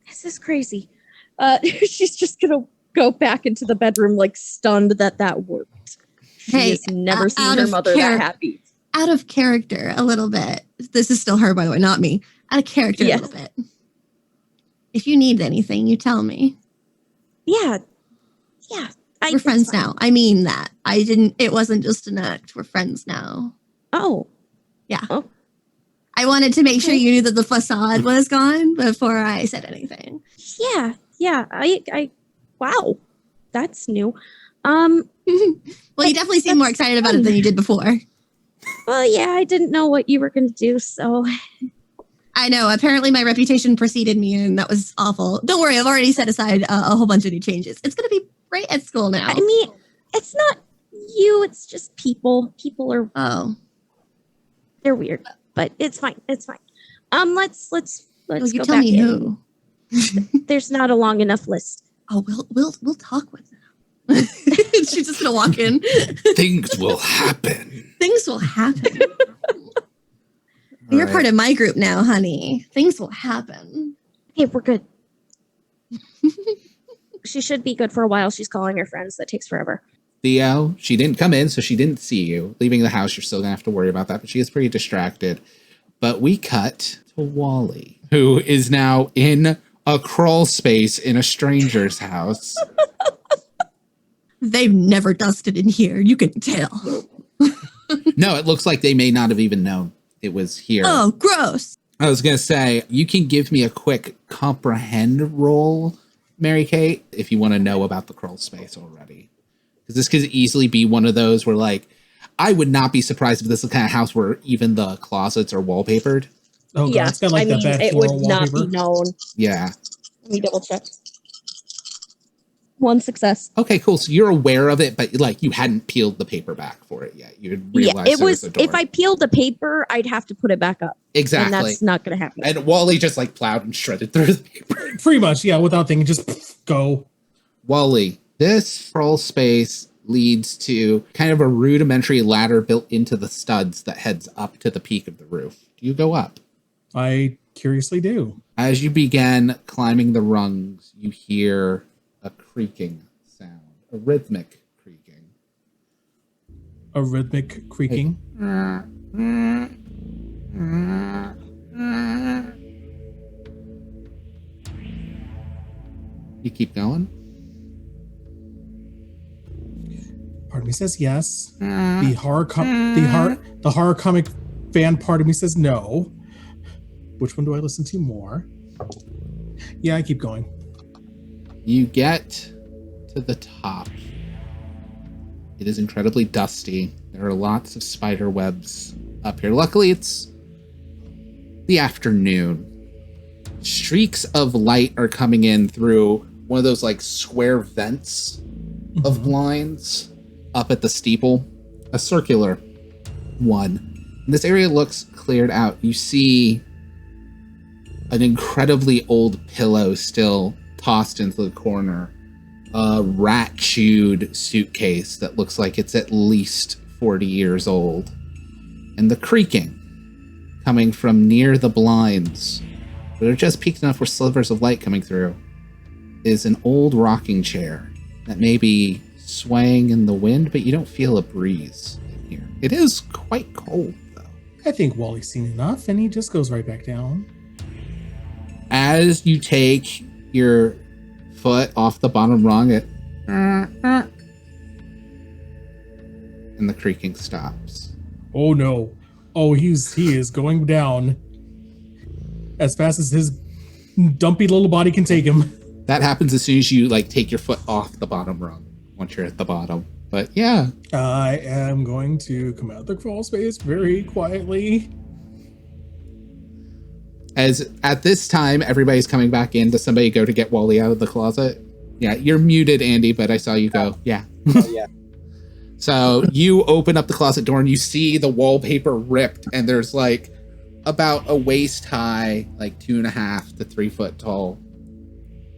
This is crazy. She's just gonna go back into the bedroom, like stunned that worked. She has never seen her mother that happy. Out of character a little bit. This is still her, by the way, not me. Out of character a little bit. If you need anything, you tell me. Yeah. We're friends now. I mean that. It wasn't just an act. We're friends now. Oh. Yeah. Oh. I wanted to make sure you knew that the facade was gone before I said anything. Yeah. I wow. That's new. Well, you definitely seem more excited about it than you did before. Well, yeah, I didn't know what you were going to do, so... I know. Apparently, my reputation preceded me, and that was awful. Don't worry. I've already set aside a whole bunch of new changes. It's going to be great at school now. I mean, it's not you. It's just people. People are... Oh. They're weird, but it's fine. Let's Well, you go tell back me in. who. There's not a long enough list. Oh, we'll talk with them. She's just gonna walk in. Things will happen. Things will happen. You're part of my group now, honey. Things will happen. Hey, we're good. She should be good for a while. She's calling her friends. That takes forever. Theo, she didn't come in, so she didn't see you. Leaving the house, you're still gonna have to worry about that, but she is pretty distracted. But we cut to Wally, who is now in a crawl space in a stranger's house. They've never dusted in here. You can tell. No, it looks like they may not have even known it was here. Oh, gross. I was going to say, you can give me a quick comprehend roll, Mary Kate, if you want to know about the crawl space already. Because this could easily be one of those where, like, I would not be surprised if this is the kind of house where even the closets are wallpapered. Oh, God, it's got like that bad it floral would not wallpaper. be known. Yeah. Let me double check. One success. Okay, cool. So you're aware of it, but like you hadn't peeled the paper back for it yet. You had realized it was a door. if I peeled the paper, I'd have to put it back up. Exactly. And that's not going to happen. And Wally just like plowed and shredded through the paper. Pretty much, yeah, without thinking, just go. Wally, this crawl space leads to kind of a rudimentary ladder built into the studs that heads up to the peak of the roof. Do you go up? I curiously do. As you begin climbing the rungs, you hear a creaking sound, a rhythmic creaking. A rhythmic creaking. You keep going? Part of me says yes. The horror comic fan part of me says no. Which one do I listen to more? Yeah, I keep going. You get to the top. It is incredibly dusty. There are lots of spider webs up here. Luckily, it's the afternoon. Streaks of light are coming in through one of those like square vents of blinds up at the steeple. A circular one. This area looks cleared out. You see an incredibly old pillow still tossed into the corner. A rat-chewed suitcase that looks like it's at least 40 years old. And the creaking coming from near the blinds, but they're just peaked enough for slivers of light coming through, is an old rocking chair that may be swaying in the wind, but you don't feel a breeze in here. It is quite cold, though. I think Wally's seen enough, and he just goes right back down. As you take your foot off the bottom rung, and the creaking stops. Oh no. Oh, he is going down as fast as his dumpy little body can take him. That happens as soon as you take your foot off the bottom rung, once you're at the bottom. But yeah. I am going to come out of the crawl space very quietly. As at this time, everybody's coming back in. Does somebody go to get Wally out of the closet? Yeah, you're muted, Andy, but I saw you go. Yeah. Oh, yeah. So you open up the closet door and you see the wallpaper ripped, and there's about a waist high, 2.5 to 3 foot tall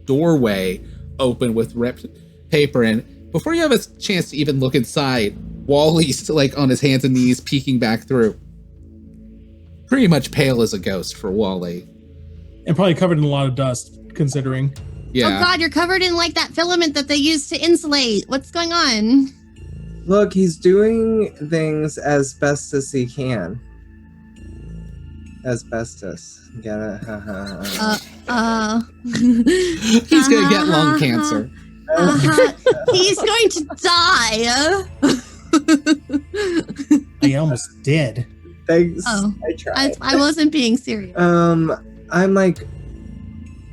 doorway open with ripped paper. And before you have a chance to even look inside, Wally's on his hands and knees peeking back through. Pretty much pale as a ghost for Wally. And probably covered in a lot of dust, considering. Yeah. Oh God, you're covered in that filament that they use to insulate. What's going on? Look, he's doing things as best as he can. Asbestos. Get it? He's gonna get lung cancer. He's going to die. I almost did. Thanks. Oh, I tried. I wasn't being serious. I'm like,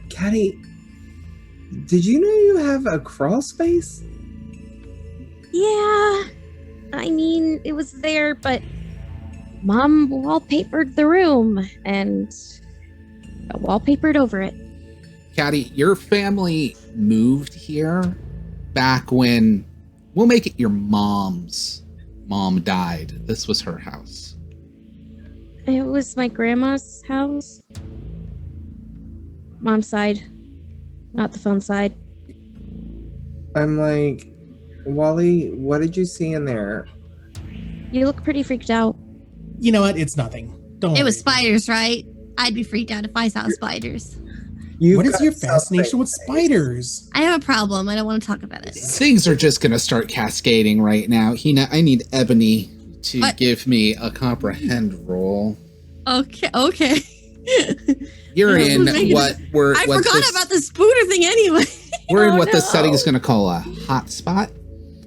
Caddy, did you know you have a crawl space? Yeah. I mean, it was there, but Mom wallpapered the room and I wallpapered over it. Caddy, your family moved here back when, we'll make it your mom's mom died. This was her house. It was my grandma's house. Mom's side, not the fun side. I'm like, Wally, what did you see in there? You look pretty freaked out. You know what? It's nothing. Don't It was worry. spiders, right? I'd be freaked out if I saw spiders. What is your fascination with spiders? I have a problem. I don't want to talk about it. Things are just gonna start cascading right now. I need Ebony to What? give me a comprehend roll. Okay. You're Yeah, in make it- what we're I what forgot this, about the spooner thing anyway. we're in Oh, what the no. setting is gonna call a hot spot.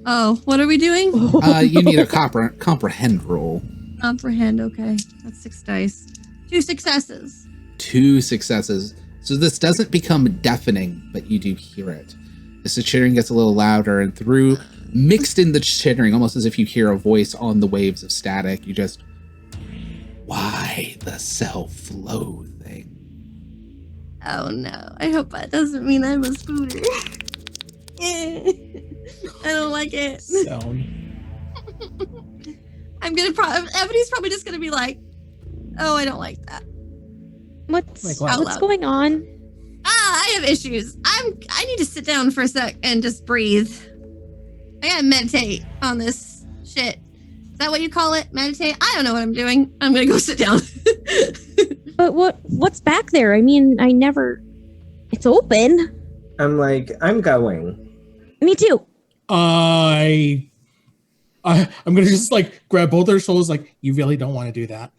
Oh, what are we doing? You need a comprehend roll. Comprehend, okay. That's 6 dice. 2 successes. 2 successes. So this doesn't become deafening, but you do hear it. As the chittering gets a little louder, and mixed in the chittering, almost as if you hear a voice on the waves of static, you just, why the self-loathing? Oh no. I hope that doesn't mean I'm a spooner. I don't like it. Sound. Ebony's probably just gonna be like, oh, I don't like that. What's Like what? Out what's loud. going on? I have issues. I need to sit down for a sec and just breathe. I gotta meditate on this shit. Is that what you call it? Meditate? I don't know what I'm doing. I'm gonna go sit down. But what's back there? I mean, it's open. I'm like, I'm going. Me too. I'm gonna just grab both their shoulders, you really don't want to do that.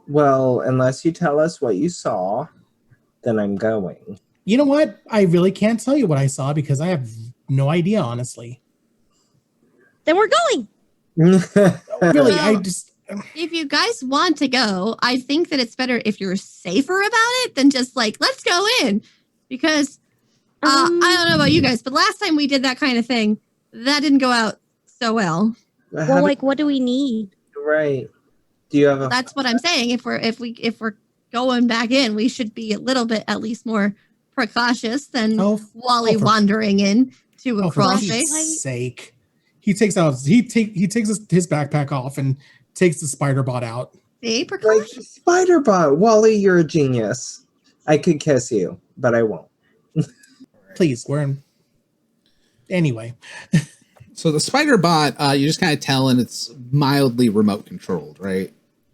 Well, unless you tell us what you saw, then I'm going. You know what? I really can't tell you what I saw because I have no idea, honestly. Then we're going. Really, Well, I just If you guys want to go, I think that it's better if you're safer about it than just let's go in. Because I don't know about you guys, but last time we did that kind of thing, that didn't go out so well. Well, what do we need? Right. Do you have a That's what I'm saying. If we're going back in, we should be a little bit at least more precautious than Oh, Wally for- wandering in to a for crawl Pete's space. sake. he takes his backpack off and takes the spider bot out. The Like, precaution. Spider-Bot, Wally, you're a genius. I could kiss you, but I won't. Please, we're in. Anyway, So the spider bot, you just kind of tell, and it's mildly remote controlled, right?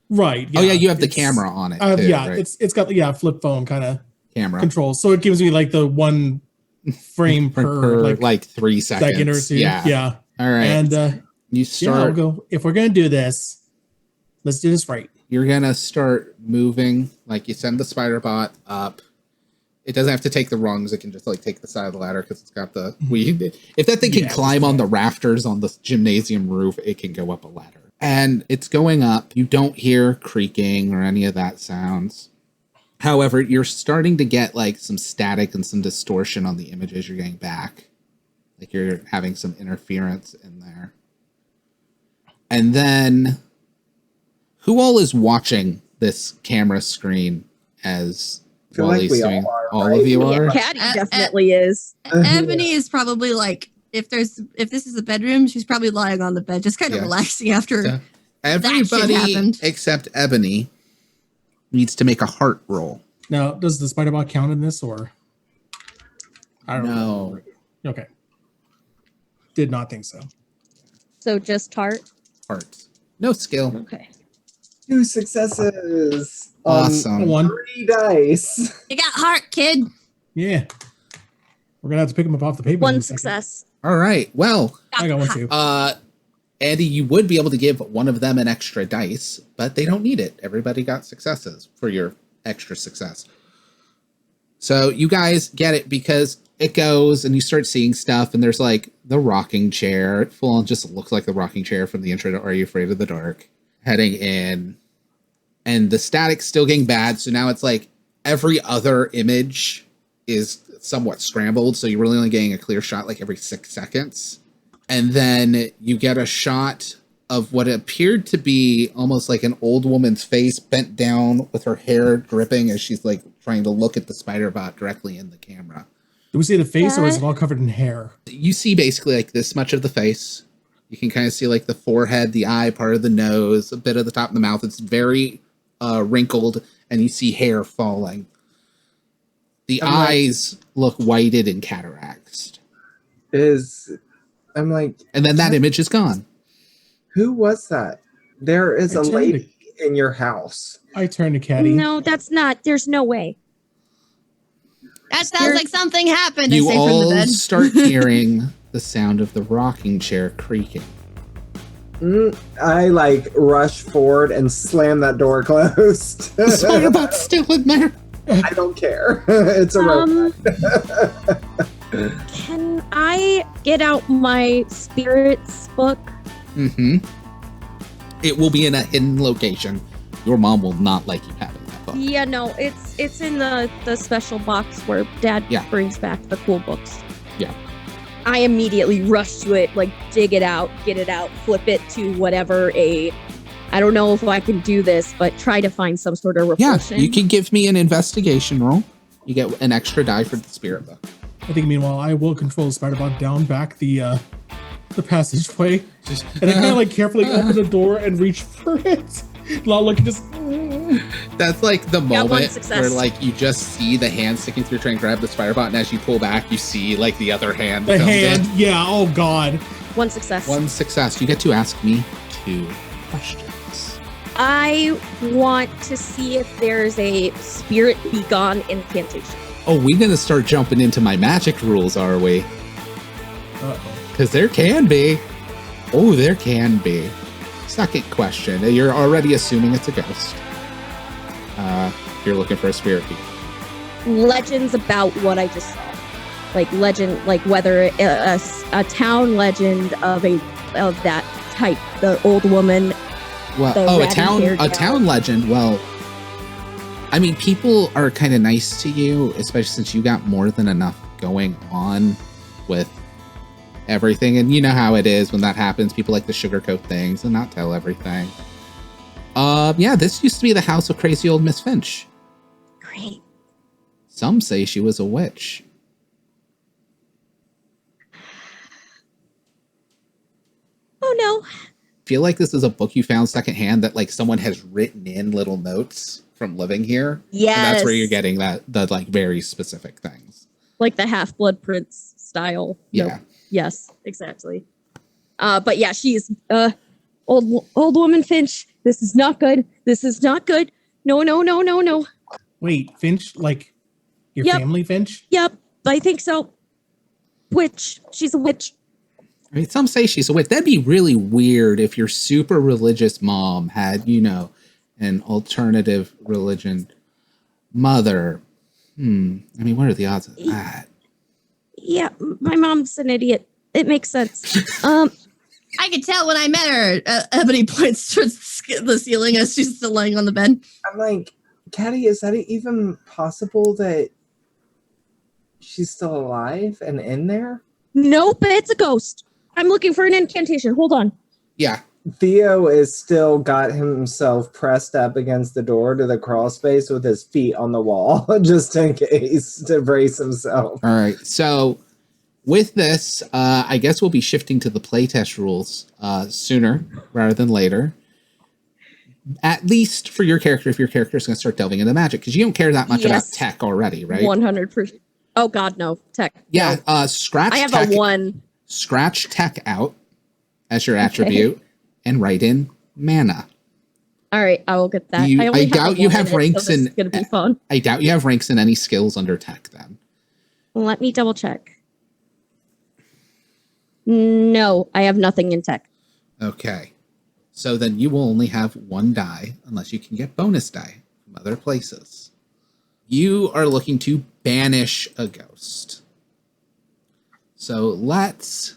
right. Oh yeah, you have the it's- camera on it. Too, yeah, right? it's got flip phone kind of Camera controls, so it gives me like the one frame per like 3 seconds. second or two. Yeah. All right. And you I'll start. go. If we're gonna do this, let's do this right. You're gonna start moving. Like you send the spider bot up. It doesn't have to take the rungs. It can just like take the side of the ladder because it's got the. If that thing can Yeah, climb on the rafters on the gymnasium roof, it can go up a ladder. And it's going up. You don't hear creaking or any of that sounds. However, you're starting to get like some static and some distortion on the images you're getting back. Like you're having some interference in there. And then who all is watching this camera screen as I feel like Wally's we doing? all are, All right? of you are? Caddy definitely is. Ebony is probably like, if this is a bedroom, she's probably lying on the bed, just kind of Yeah. relaxing after. So everybody happened. except Ebony needs to make a heart roll. Now, does the spider bot count in this, or I don't No. know? Okay, did not think so. So just heart. Heart. No skill. Okay. 2 successes. Awesome. One. 30 dice. You got heart, kid. Yeah, we're gonna have to pick him up off the paper. in One a second. success. All right. Well, I got one too. Andy, you would be able to give one of them an extra dice, but they don't need it. Everybody got successes for your extra success. So you guys get it because it goes and you start seeing stuff, and there's like the rocking chair. It full on just looks like the rocking chair from the intro to Are You Afraid of the Dark? Heading in. And the static's still getting bad, so now it's like every other image is somewhat scrambled, so you're really only getting a clear shot like every 6 seconds. And then you get a shot of what appeared to be almost like an old woman's face bent down with her hair dripping as she's like trying to look at the spider bot directly in the camera. Do we see the face, or is it all covered in hair? You see basically like this much of the face. You can kind of see like the forehead, the eye, part of the nose, a bit of the top of the mouth. It's very wrinkled, and you see hair falling. The eyes look whited and cataracts. I'm like, And then that image is gone. who was that? There is a I turned lady in your house. I turn to Caddy. No, that's not. There's no way. That sounds like something happened. I You say from the all bed. start hearing the sound of the rocking chair creaking. I like rush forward and slam that door closed. The spider bot's still in there. I don't care. It's a robot. Can I get out my spirits book? Mm-hmm. It will be in a hidden location. Your mom will not like you having that book. Yeah, no, it's in the special box where Dad Yeah. brings back the cool books. Yeah. I immediately rush to it, like dig it out, get it out, flip it to whatever I don't know if I can do this, but try to find some sort of Yeah, repulsion. you can give me an investigation roll. You get an extra die for the spirit book. I think meanwhile I will control the spider bot down back the passageway, and I kind of like carefully open the door and reach for it. Not looking just. That's like the Got one moment success. where like you just see the hand sticking through trying to grab the spider bot, and as you pull back, you see like the other hand. The comes hand, in. yeah. Oh God. One success. One success. You get to ask me 2 questions. I want to see if there's a spirit be gone incantation. Oh, we gonna start jumping into my magic rules, are we? Uh-oh. Because there can be. Oh, there can be. Second question. You're already assuming it's a ghost. You're looking for a spirit being. Legends about what I just saw, like legend, like whether a town legend of that type, the old woman. Well, The a ratty-haired gal. town legend. Well, I mean, people are kind of nice to you, especially since you got more than enough going on with everything. And you know how it is when that happens. People like to sugarcoat things and not tell everything. Yeah, this used to be the house of crazy old Miss Finch. Great. Some say she was a witch. no. Feel like this is a book you found secondhand that like someone has written in little notes from living here. Yes. And that's where you're getting the like very specific things. Like the Half-Blood Prince style. Yeah. Nope. Yes, exactly. But yeah, she's old woman Finch. This is not good. This is not good. No, no, no, no, no. Wait, Finch, like your Yep. family Finch? Yep, I think so. Witch. She's a witch. I mean, some say she's a witch. That'd be really weird if your super religious mom had, you know, an alternative religion mother. I mean, what are the odds of that? Yeah, my mom's an idiot. It makes sense. I could tell when I met her. Ebony points towards the ceiling as she's still laying on the bed. I'm like, Caddy, is that even possible that she's still alive and in there? Nope, it's a ghost. I'm looking for an incantation. Hold on. Yeah. Theo is still got himself pressed up against the door to the crawl space with his feet on the wall, just in case, to brace himself. All right. So with this, I guess we'll be shifting to the playtest rules sooner rather than later. At least for your character, if your character is going to start delving into magic, because you don't care that much about Yes. tech already, right? 100%. Oh, God, no. Tech. Yeah. No. Scratch I have tech, a 1. Scratch tech out as your attribute and write in mana. All right, I will get that. I doubt you have ranks so this in. is gonna be fun. I doubt you have ranks in any skills under tech then. Let me double check. No, I have nothing in tech. Okay. So then you will only have 1 die unless you can get bonus die from other places. You are looking to banish a ghost. So let's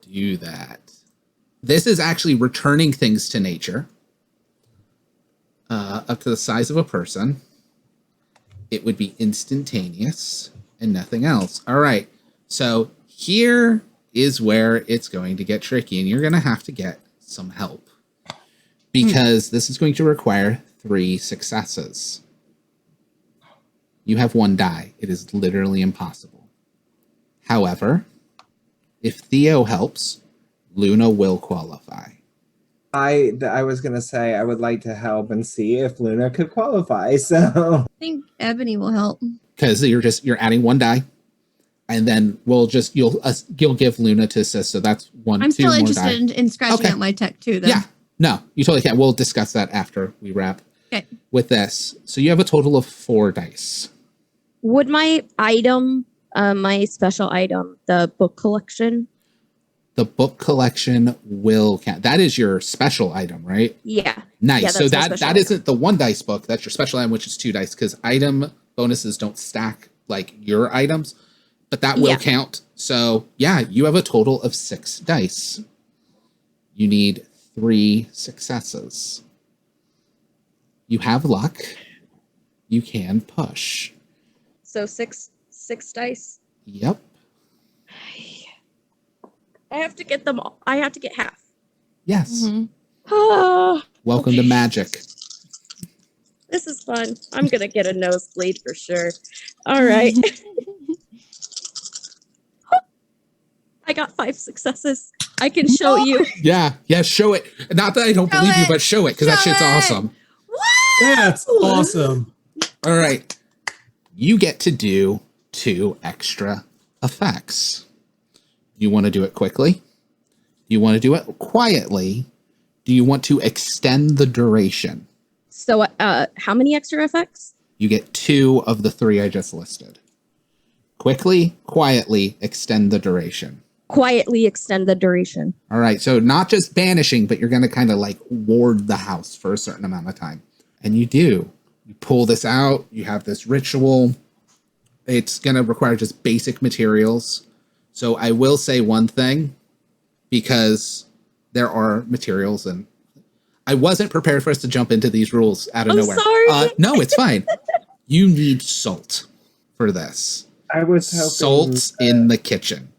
do that. This is actually returning things to nature. Up to the size of a person. It would be instantaneous and nothing else. All right. So here is where it's going to get tricky, and you're going to have to get some help. Because this is going to require 3 successes. You have 1 die. It is literally impossible. However, if Theo helps, Luna will qualify. I was gonna say I would like to help and see if Luna could qualify. So I think Ebony will help. Because you're adding 1 die, and then you'll give Luna to assist. So that's 1. I'm 2 still more interested die. in scratching Okay. out my tech too, though. Yeah, no, you totally can. We'll discuss that after we wrap. Okay. With this, so you have a total of 4 dice. Would my item, my special item, the book collection? The book collection will count. That is your special item, right? Yeah. Nice. Yeah, So that's my special that item. isn't the 1 dice book. That's your special item, which is 2 dice, because item bonuses don't stack like your items, but that will Yeah. count. So yeah, you have a total of 6 dice. You need 3 successes. You have luck. You can push. So six dice. Yep. I have to get them all. I have to get half. Yes. Mhm. Ah, Welcome to magic. this is fun. I'm gonna get a nosebleed for sure. All right. I got 5 successes. I can show you. Yeah. Show it. Not that I don't Show believe you, it. but show it, because that Show shit's it. awesome. That's awesome. All right. You get to do 2 extra effects. You want to do it quickly? Do you want to do it quietly? Do you want to extend the duration? So, how many extra effects? You get 2 of the 3 I just listed. Quickly, quietly, extend the duration. Quietly extend the duration. All right. So not just banishing, but you're going to kind of like ward the house for a certain amount of time. And you do. You pull this out. You have this ritual. It's going to require just basic materials. So I will say one thing, because there are materials, and I wasn't prepared for us to jump into these rules out of I'm nowhere. sorry. No, it's fine. You need salt for this. I was hoping Salt's in the kitchen.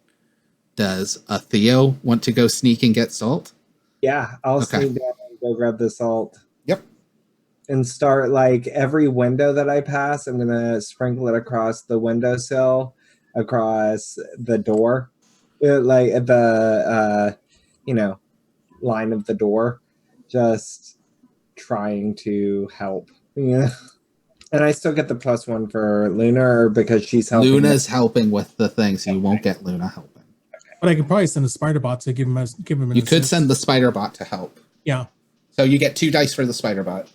Does a Theo want to go sneak and get salt? Yeah, I'll Okay. sneak down and go grab the salt. Yep. And start, like, every window that I pass, I'm gonna sprinkle it across the windowsill, across the door, like the line of the door, just trying to help. Yeah. And I still get the +1 for Luna because she's helping. Luna's helping with the thing, so you won't get Luna helping. But I could probably send a spider bot to give him an You could assist. send the spider bot to help. Yeah. So you get 2 dice for the spider bot.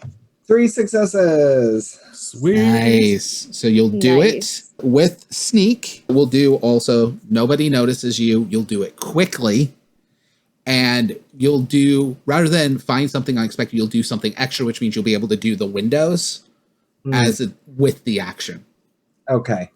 3 successes. Sweet. Nice. So you'll do Nice. it with sneak. We'll do also nobody notices you. You'll do it quickly. And you'll do, rather than find something unexpected, you'll do something extra, which means you'll be able to do the windows with the action. Okay.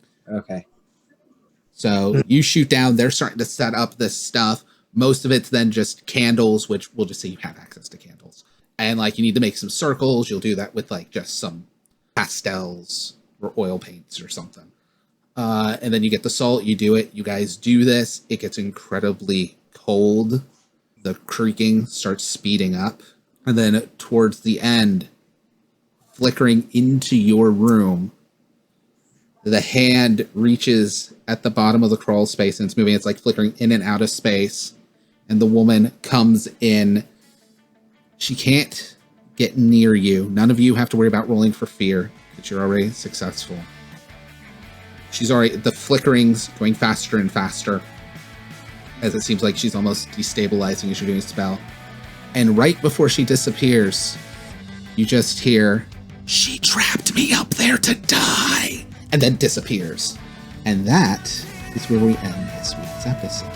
So you shoot down, they're starting to set up this stuff. Most of it's then just candles, which we'll just say you have access to candles. And like you need to make some circles. You'll do that with like just some pastels or oil paints or something. And then you get the salt, you do it. You guys do this. It gets incredibly cold. The creaking starts speeding up. And then towards the end, flickering into your room, the hand reaches at the bottom of the crawl space and it's moving. It's like flickering in and out of space. And the woman comes in. She can't get near you. None of you have to worry about rolling for fear because you're already successful. She's already, the flickering's going faster and faster as it seems like she's almost destabilizing as you're doing a spell. And right before she disappears, you just hear, "She trapped me up there to die," and then disappears. And that is where we end this week's episode.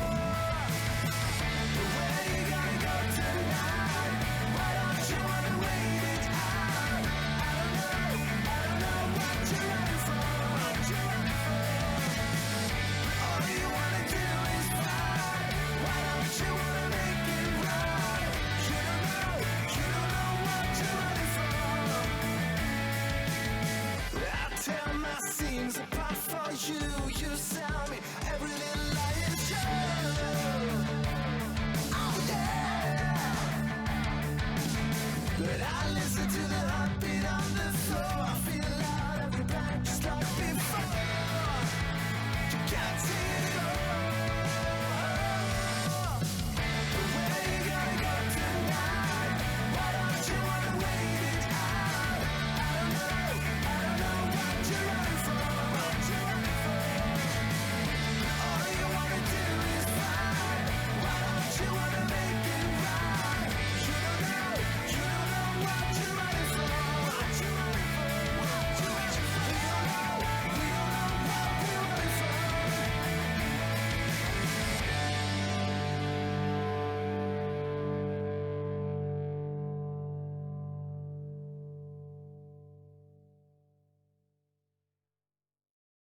Can't see it all.